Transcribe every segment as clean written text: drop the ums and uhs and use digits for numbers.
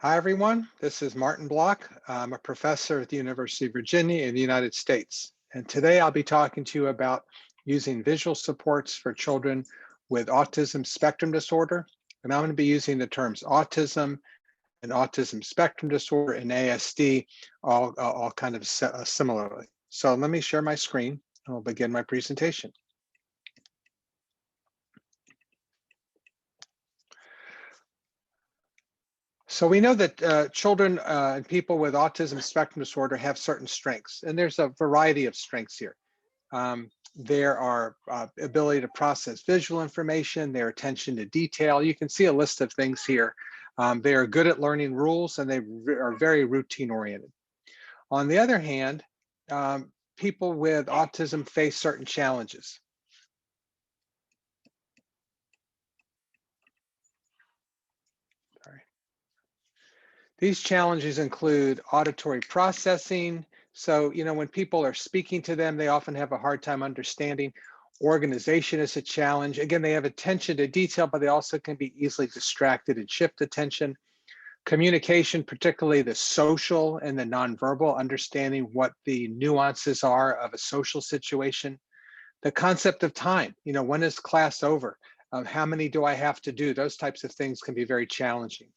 Hi, everyone. This is Martin Block. I'm a professor at the University of Virginia in the United States. And today I'll be talking to you about using visual supports for children with autism spectrum disorder. And I'm going to be using the terms autism and autism spectrum disorder and ASD all kind of similarly. So let me share my screen and we'll begin my presentation. So we know that children and people with autism spectrum disorder have certain strengths, and there's a variety of strengths here. There are ability to process visual information, their attention to detail. You can see a list of things here. They are good at learning rules, and they are very routine oriented. On the other hand, people with autism face certain challenges. These challenges include auditory processing. So, when people are speaking to them, they often have a hard time understanding. Organization is a challenge. Again, they have attention to detail, but they also can be easily distracted and shift attention. Communication, particularly the social and the nonverbal, understanding what the nuances are of a social situation. The concept of time, when is class over? How many do I have to do? Those types of things can be very challenging.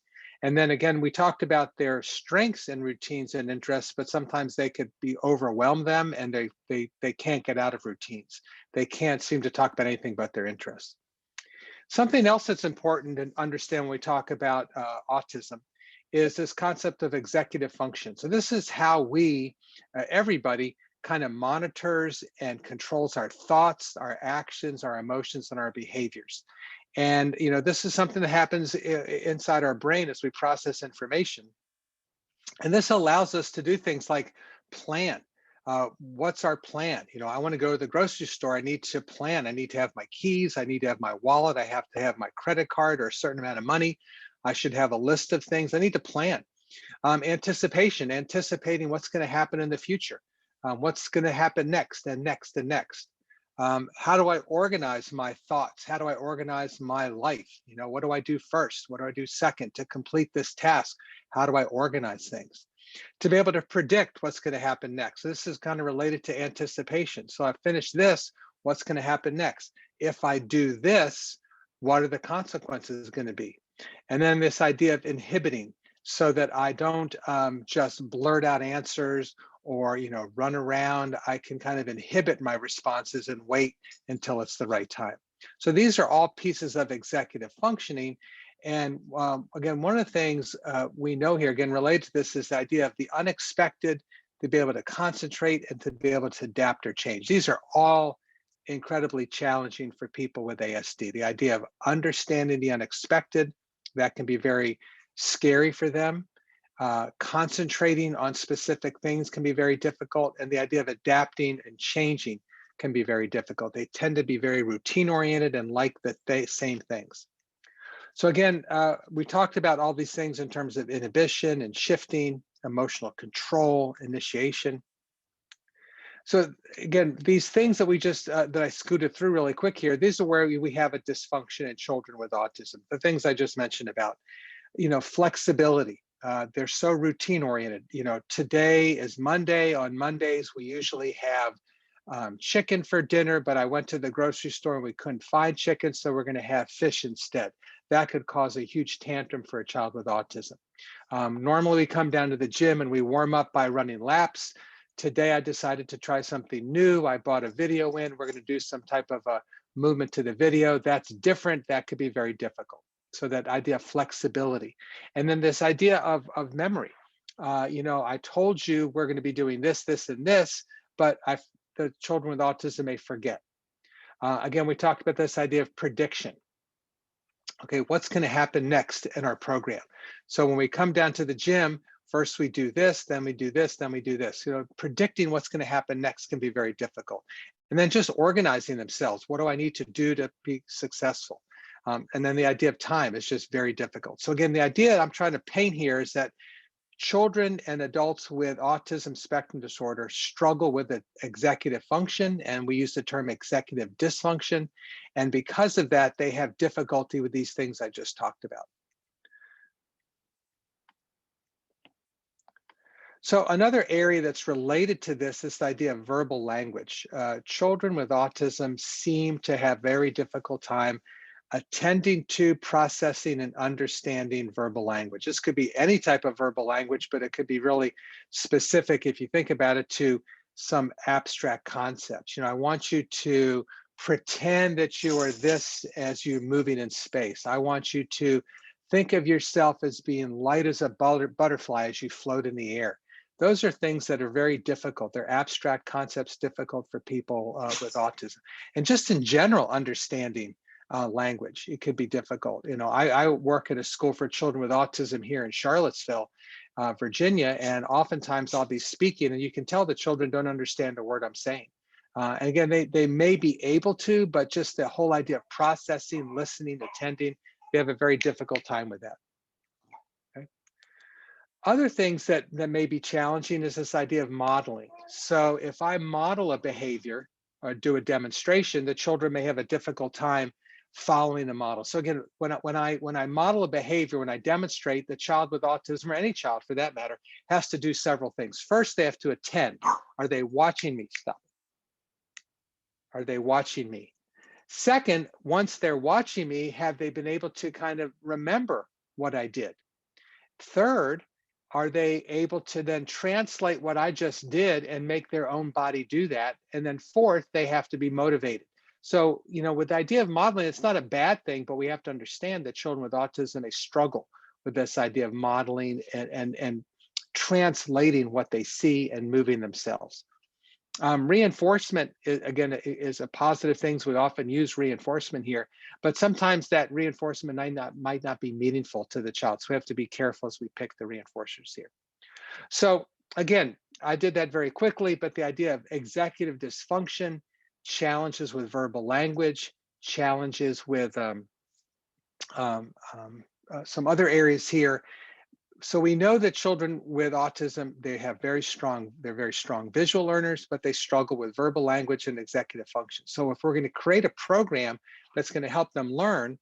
And then again, we talked about their strengths and routines and interests, but sometimes they could be overwhelm them and they can't get out of routines. They can't seem to talk about anything but their interests. Something else that's important to understand when we talk about autism is this concept of executive function. So this is how we, everybody, kind of monitors and controls our thoughts, our actions, our emotions, and our behaviors. And this is something that happens inside our brain as we process information. And this allows us to do things like plan. What's our plan? I want to go to the grocery store. I need to plan. I need to have my keys. I need to have my wallet. I have to have my credit card or a certain amount of money. I should have a list of things. I need to plan. Anticipation, anticipating what's going to happen in the future. What's going to happen next and next and next. How do I organize my thoughts? How do I organize my life? What do I do first? What do I do second to complete this task? How do I organize things? To be able to predict what's going to happen next. This is kind of related to anticipation. So I finished this, what's going to happen next? If I do this, what are the consequences going to be? And then this idea of inhibiting so that I don't just blurt out answers or run around. I can kind of inhibit my responses and wait until it's the right time. So these are all pieces of executive functioning. And again, one of the things we know here, again, related to this, is the idea of the unexpected, to be able to concentrate and to be able to adapt or change. These are all incredibly challenging for people with ASD. The idea of understanding the unexpected, that can be very scary for them. Concentrating on specific things can be very difficult, and the idea of adapting and changing can be very difficult. They tend to be very routine oriented and like the same things. So again, we talked about all these things in terms of inhibition and shifting, emotional control, initiation. So again, these things that we just that I scooted through really quick here, these are where we have a dysfunction in children with autism. The things I just mentioned about, flexibility. They're so routine oriented. Today is Monday. On Mondays, we usually have chicken for dinner, but I went to the grocery store and we couldn't find chicken, so we're going to have fish instead. That could cause a huge tantrum for a child with autism. Normally, we come down to the gym and we warm up by running laps. Today, I decided to try something new. I bought a video in. We're going to do some type of a movement to the video. That's different. That could be very difficult. So that idea of flexibility. And then this idea of memory. I told you we're going to be doing this, this, and this, but the children with autism may forget. Again, we talked about this idea of prediction. Okay, what's going to happen next in our program? So when we come down to the gym, first we do this, then we do this, then we do this. Predicting what's going to happen next can be very difficult. And then just organizing themselves. What do I need to do to be successful? And then the idea of time is just very difficult. So again, the idea I'm trying to paint here is that children and adults with autism spectrum disorder struggle with executive function, and we use the term executive dysfunction. And because of that, they have difficulty with these things I just talked about. So another area that's related to this is the idea of verbal language. Children with autism seem to have very difficult time attending to, processing, and understanding verbal language. This could be any type of verbal language, but it could be really specific if you think about it to some abstract concepts. I want you to pretend that you are this as you're moving in space. I want you to think of yourself as being light as a butterfly as you float in the air. Those are things that are very difficult. They're abstract concepts, difficult for people with autism. And just in general, understanding language, it could be difficult. I work at a school for children with autism here in Charlottesville, Virginia, and oftentimes I'll be speaking and you can tell the children don't understand a word I'm saying. And again, they may be able to, but just the whole idea of processing, listening, attending, they have a very difficult time with that. Okay. Other things that may be challenging is this idea of modeling. So if I model a behavior or do a demonstration, the children may have a difficult time following the model. So again, when I model a behavior, when I demonstrate, the child with autism or any child for that matter has to do several things. First, they have to attend. Are they watching me? Stop. Are they watching me? Second, once they're watching me, have they been able to kind of remember what I did? Third, are they able to then translate what I just did and make their own body do that? And then fourth, they have to be motivated. So, with the idea of modeling, it's not a bad thing, but we have to understand that children with autism, they struggle with this idea of modeling and translating what they see and moving themselves. Reinforcement, again, is a positive things. We often use reinforcement here, but sometimes that reinforcement might not be meaningful to the child. So we have to be careful as we pick the reinforcers here. So again, I did that very quickly, but the idea of executive dysfunction, challenges with verbal language, challenges with some other areas here. So we know that children with autism, they're very strong visual learners, but they struggle with verbal language and executive function. So if we're going to create a program that's going to help them learn,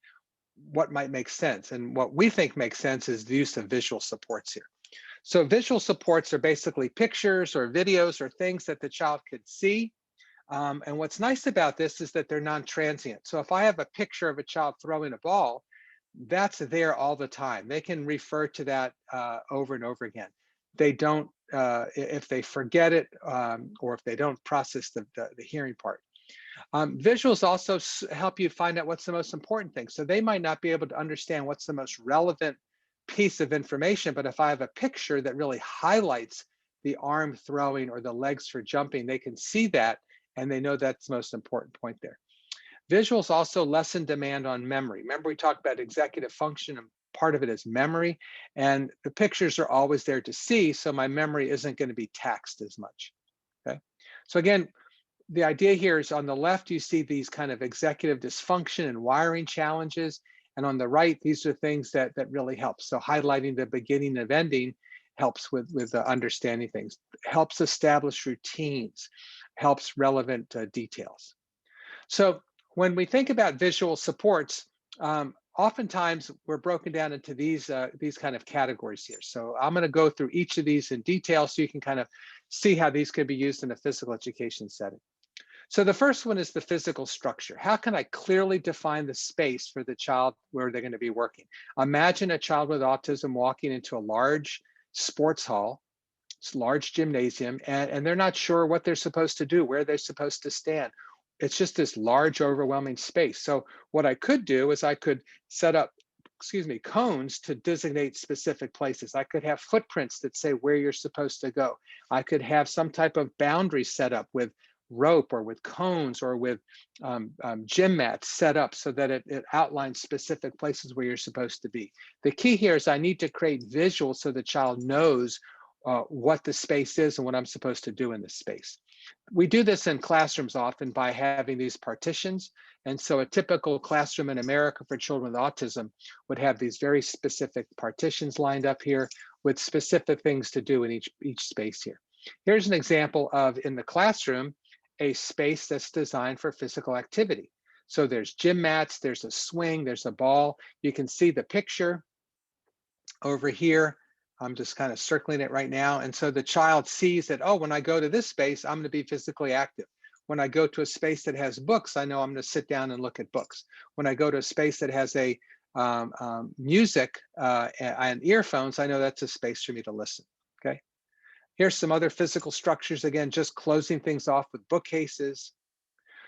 what might make sense? And what we think makes sense is the use of visual supports here. So visual supports are basically pictures or videos or things that the child could see. And what's nice about this is that they're non-transient. So if I have a picture of a child throwing a ball, that's there all the time. They can refer to that over and over again. They don't, if they forget it or if they don't process the hearing part. Visuals also help you find out what's the most important thing. So they might not be able to understand what's the most relevant piece of information, but if I have a picture that really highlights the arm throwing or the legs for jumping, they can see that and they know that's the most important point there. Visuals also lessen demand on memory. Remember, we talked about executive function, and part of it is memory, and the pictures are always there to see, so my memory isn't going to be taxed as much. Okay, so again, the idea here is on the left, you see these kind of executive dysfunction and wiring challenges, and on the right, these are things that really help. So highlighting the beginning and ending helps with understanding things, helps establish routines, helps relevant details. So when we think about visual supports, oftentimes we're broken down into these kind of categories here. So I'm going to go through each of these in detail so you can kind of see how these could be used in a physical education setting. So the first one is the physical structure. How can I clearly define the space for the child where they're going to be working? Imagine a child with autism walking into a large sports hall, it's a large gymnasium, and they're not sure what they're supposed to do, where they're supposed to stand. It's just this large, overwhelming space. So what I could do is I could set up, cones to designate specific places. I could have footprints that say where you're supposed to go. I could have some type of boundary set up with rope or with cones or with gym mats set up so that it outlines specific places where you're supposed to be. The key here is I need to create visuals so the child knows what the space is and what I'm supposed to do in this space. We do this in classrooms often by having these partitions. And so a typical classroom in America for children with autism would have these very specific partitions lined up here with specific things to do in each space here. Here's an example of, in the classroom, a space that's designed for physical activity. So there's gym mats, there's a swing, there's a ball. You can see the picture over here. I'm just kind of circling it right now. And so the child sees that, oh, when I go to this space, I'm going to be physically active. When I go to a space that has books, I know I'm going to sit down and look at books. When I go to a space that has a music and earphones, I know that's a space for me to listen. Okay. Here's some other physical structures. Again, just closing things off with bookcases.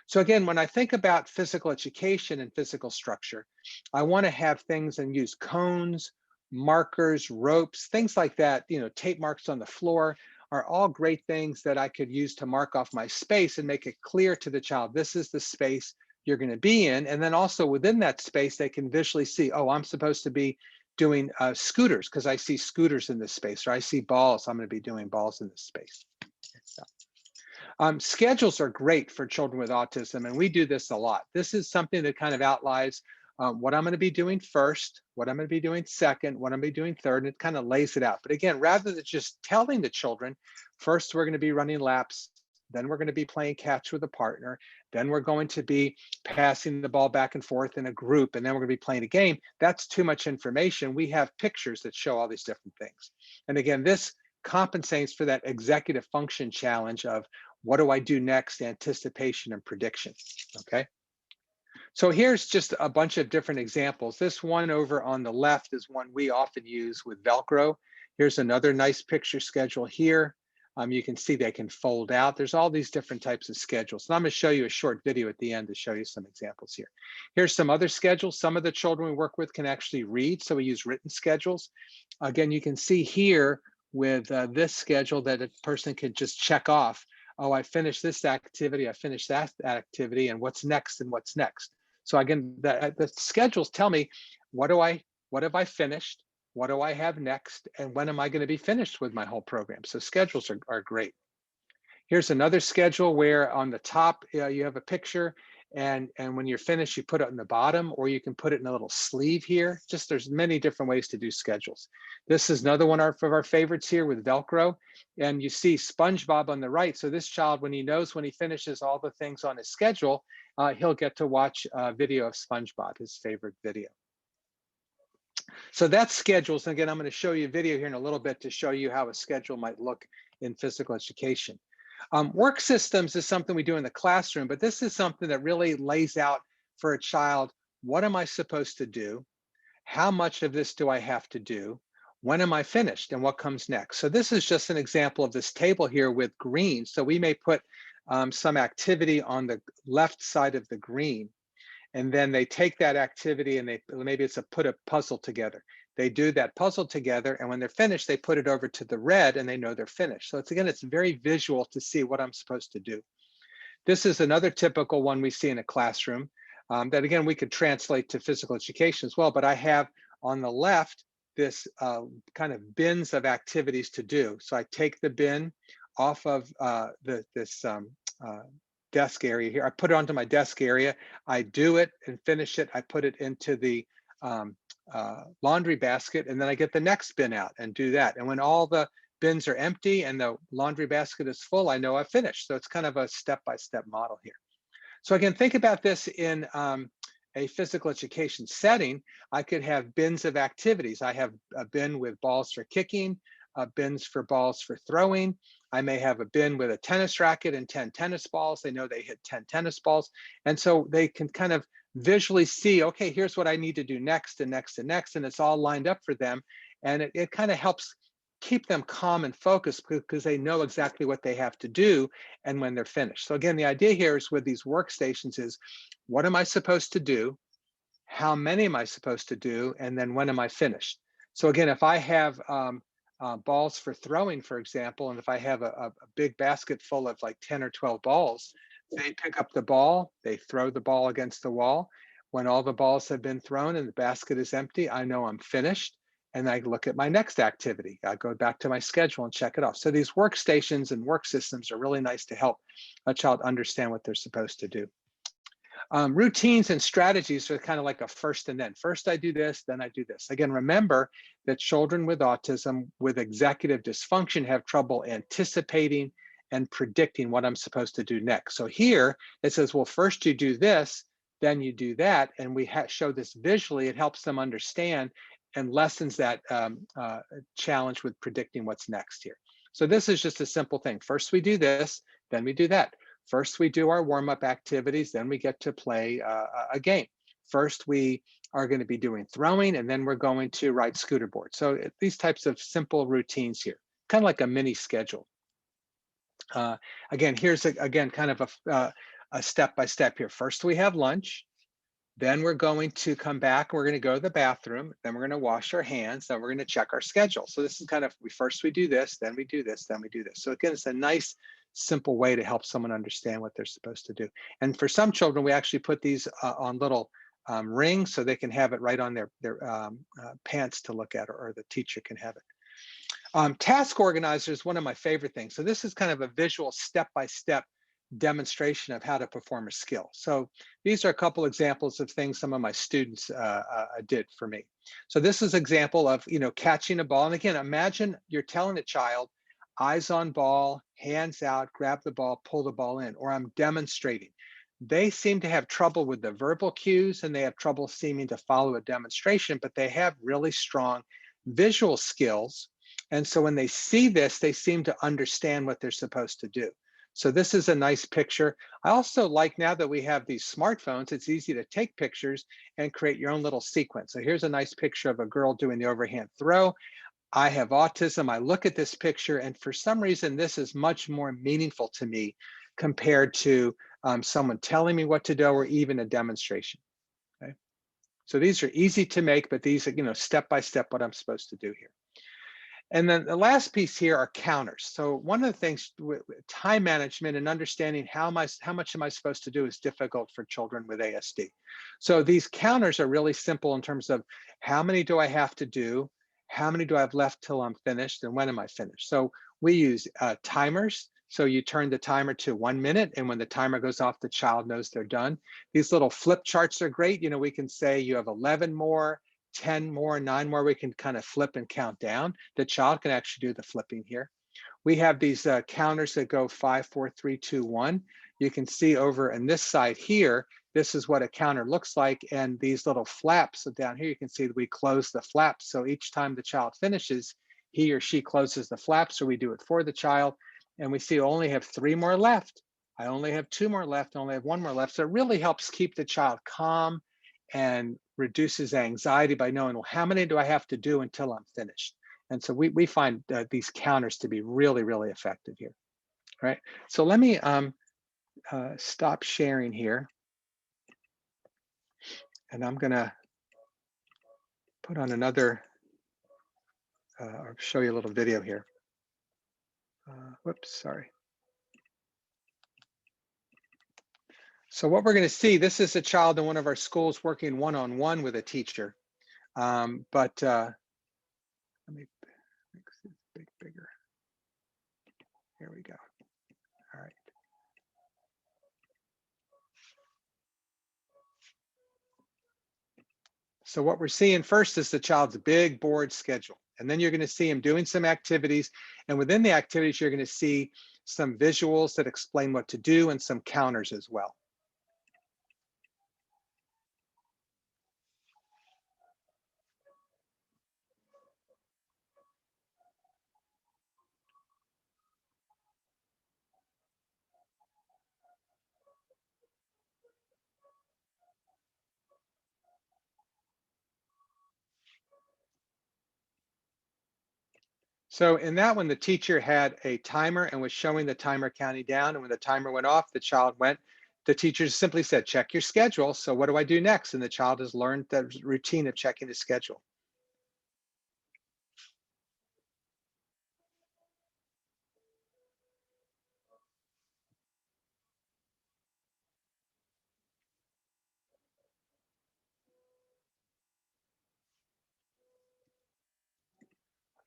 So again, when I think about physical education and physical structure, I want to have things and use cones, markers, ropes, things like that. Tape marks on the floor are all great things that I could use to mark off my space and make it clear to the child, this is the space you're going to be in. And then also within that space, they can visually see, oh, I'm supposed to be doing scooters because I see scooters in this space, or I see balls, I'm going to be doing balls in this space. Schedules are great for children with autism, and we do this a lot. This is something that kind of outlines what I'm going to be doing first, what I'm going to be doing second, what I'm going to be doing third, and it kind of lays it out. But again, rather than just telling the children, first we're going to be running laps, then we're going to be playing catch with a partner, then we're going to be passing the ball back and forth in a group, and then we're going to be playing a game. That's too much information. We have pictures that show all these different things. And again, this compensates for that executive function challenge of what do I do next, anticipation and prediction, okay? So here's just a bunch of different examples. This one over on the left is one we often use with Velcro. Here's another nice picture schedule here. You can see they can fold out. There's all these different types of schedules. And I'm going to show you a short video at the end to show you some examples here. Here's some other schedules. Some of the children we work with can actually read, so we use written schedules. Again, you can see here with this schedule that a person can just check off, oh, I finished this activity, I finished that activity, and what's next and what's next. So again, the schedules tell me what have I finished, what do I have next, and when am I going to be finished with my whole program? So schedules are great. Here's another schedule where on the top you have a picture, and when you're finished, you put it on the bottom, or you can put it in a little sleeve here. Just there's many different ways to do schedules. This is another one of our favorites here with Velcro, and you see SpongeBob on the right. So this child, when he knows when he finishes all the things on his schedule, he'll get to watch a video of SpongeBob, his favorite video. So that's schedules. And again, I'm going to show you a video here in a little bit to show you how a schedule might look in physical education. Work systems is something we do in the classroom, but this is something that really lays out for a child, what am I supposed to do? How much of this do I have to do? When am I finished? And what comes next? So this is just an example of this table here with green. So we may put some activity on the left side of the green, and then they take that activity and maybe it's put a puzzle together. They do that puzzle together, and when they're finished, they put it over to the red and they know they're finished. So it's very visual to see what I'm supposed to do. This is another typical one we see in a classroom that again, we could translate to physical education as well, but I have on the left this kind of bins of activities to do. So I take the bin off of this desk area here. I put it onto my desk area. I do it and finish it. I put it into the laundry basket, and then I get the next bin out and do that. And when all the bins are empty and the laundry basket is full, I know I've finished. So it's kind of a step-by-step model here. So again, think about this in a physical education setting. I could have bins of activities. I have a bin with balls for kicking, bins for balls for throwing. I may have a bin with a tennis racket and 10 tennis balls. They know they hit 10 tennis balls. And so they can kind of visually see, okay, here's what I need to do next and next and next. And it's all lined up for them. And it kind of helps keep them calm and focused because they know exactly what they have to do and when they're finished. So again, the idea here is with these workstations is, what am I supposed to do? How many am I supposed to do? And then when am I finished? So again, if I have balls for throwing, for example, and if I have a big basket full of like 10 or 12 balls, they pick up the ball, they throw the ball against the wall. When all the balls have been thrown and the basket is empty, I know I'm finished. And I look at my next activity. I go back to my schedule and check it off. So these workstations and work systems are really nice to help a child understand what they're supposed to do. Routines and strategies are kind of like a first and then. First I do this, then I do this. Again, remember that children with autism with executive dysfunction have trouble anticipating and predicting what I'm supposed to do next. So here it says, well, first you do this, then you do that. And we show this visually. It helps them understand and lessens that challenge with predicting what's next here. So this is just a simple thing. First we do this, then we do that. First we do our warm-up activities, then we get to play a game. First we are going to be doing throwing, and then we're going to ride scooter board. So these types of simple routines here, kind of like a mini schedule. Again, here's again kind of a step by step here. First we have lunch. Then we're going to come back, we're going to go to the bathroom, then we're going to wash our hands, then we're going to check our schedule. So this is kind of, we do this, then we do this, then we do this. So again, it's a nice, simple way to help someone understand what they're supposed to do. And for some children, we actually put these on little rings so they can have it right on their pants to look at, or the teacher can have it. Task organizer is one of my favorite things. So this is kind of a visual step-by-step demonstration of how to perform a skill. So these are a couple examples of things some of my students did for me. So this is an example of, catching a ball. And again, imagine you're telling a child, eyes on ball, hands out, grab the ball, pull the ball in, or I'm demonstrating. They seem to have trouble with the verbal cues, and they have trouble seeming to follow a demonstration, but they have really strong visual skills. And so when they see this, they seem to understand what they're supposed to do. So this is a nice picture. I also like, now that we have these smartphones, it's easy to take pictures and create your own little sequence. So here's a nice picture of a girl doing the overhand throw. I have autism. I look at this picture, and for some reason, this is much more meaningful to me compared to someone telling me what to do, or even a demonstration. Okay. So these are easy to make, but these are, step by step what I'm supposed to do here. And then the last piece here are counters. So one of the things with time management and understanding how much am I supposed to do is difficult for children with ASD. So these counters are really simple in terms of how many do I have to do, how many do I have left till I'm finished, and when am I finished. So we use timers. So you turn the timer to 1 minute, and when the timer goes off, the child knows they're done. These little flip charts are great. We can say you have 11 more, 10 more, 9 more. We can kind of flip and count down. The child can actually do the flipping here. We have these counters that go 5, 4, 3, 2, 1. You can see over on this side here, this is what a counter looks like. And these little flaps, so down here, you can see that we close the flaps. So each time the child finishes, he or she closes the flaps, so we do it for the child. And we see I only have 3 more left. I only have 2 more left. I only have 1 more left. So it really helps keep the child calm and reduces anxiety by knowing, well, how many do I have to do until I'm finished? And so we find these counters to be really, really effective here, right? So let me stop sharing here. And I'm gonna put on another, or show you a little video here. Whoops, sorry. So what we're gonna see, this is a child in one of our schools working one-on-one with a teacher. Let me make this bigger. Here we go. All right. So what we're seeing first is the child's big board schedule. And then you're going to see him doing some activities. And within the activities, you're going to see some visuals that explain what to do and some counters as well. So in that one, the teacher had a timer and was showing the timer counting down. And when the timer went off, the child went. The teacher simply said, check your schedule. So what do I do next? And the child has learned the routine of checking the schedule.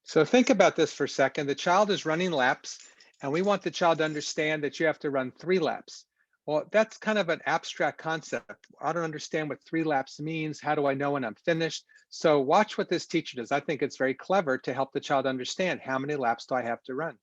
So think about this for a second. The child is running laps, and we want the child to understand that you have to run 3 laps. Well, that's kind of an abstract concept. I don't understand what 3 laps means. How do I know when I'm finished? So watch what this teacher does. I think it's very clever to help the child understand, how many laps do I have to run?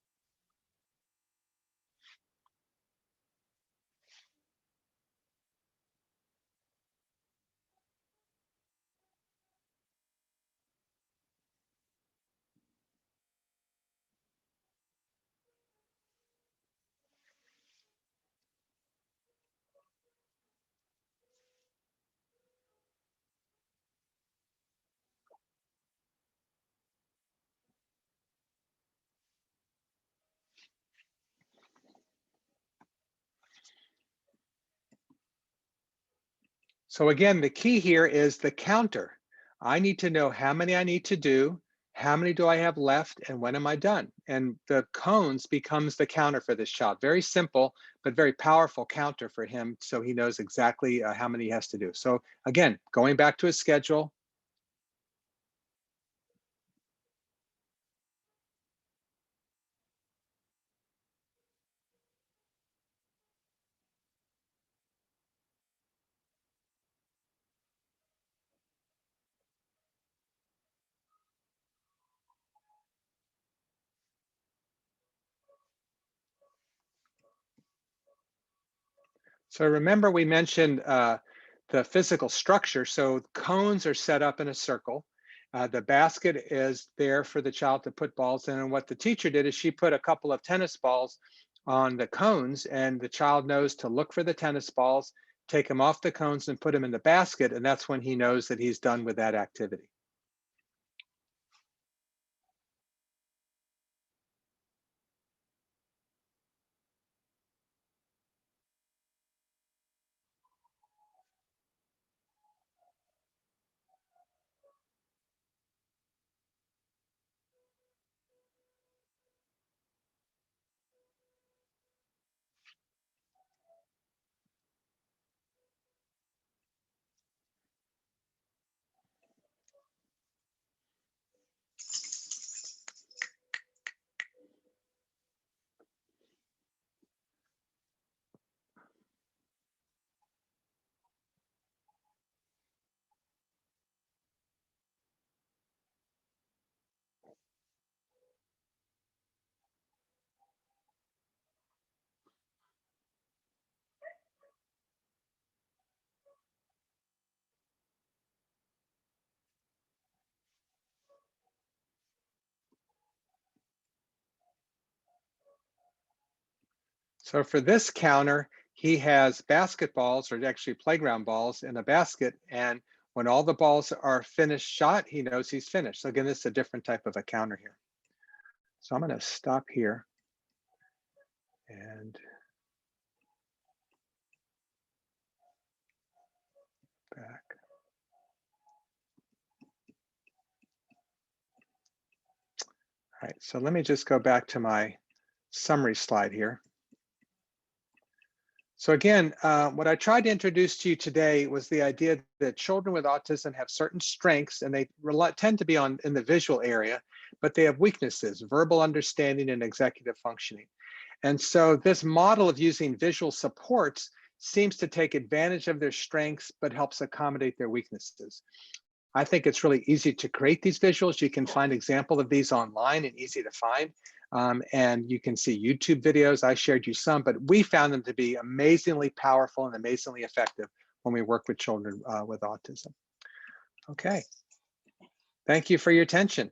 So again, the key here is the counter. I need to know how many I need to do, how many do I have left, and when am I done? And the cones becomes the counter for this child. Very simple, but very powerful counter for him, so he knows exactly how many he has to do. So again, going back to his schedule. So remember we mentioned the physical structure. So cones are set up in a circle. The basket is there for the child to put balls in. And what the teacher did is she put a couple of tennis balls on the cones, and the child knows to look for the tennis balls, take them off the cones and put them in the basket. And that's when he knows that he's done with that activity. So for this counter, he has basketballs, or actually playground balls, in a basket. And when all the balls are finished shot, he knows he's finished. So again, this is a different type of a counter here. So I'm going to stop here and back. All right, so let me just go back to my summary slide here. So again, what I tried to introduce to you today was the idea that children with autism have certain strengths, and they tend to be in the visual area, but they have weaknesses: verbal understanding and executive functioning. And so this model of using visual supports seems to take advantage of their strengths, but helps accommodate their weaknesses. I think it's really easy to create these visuals. You can find example of these online and easy to find. And you can see YouTube videos. I shared you some, but we found them to be amazingly powerful and amazingly effective when we work with children with autism. Okay, thank you for your attention.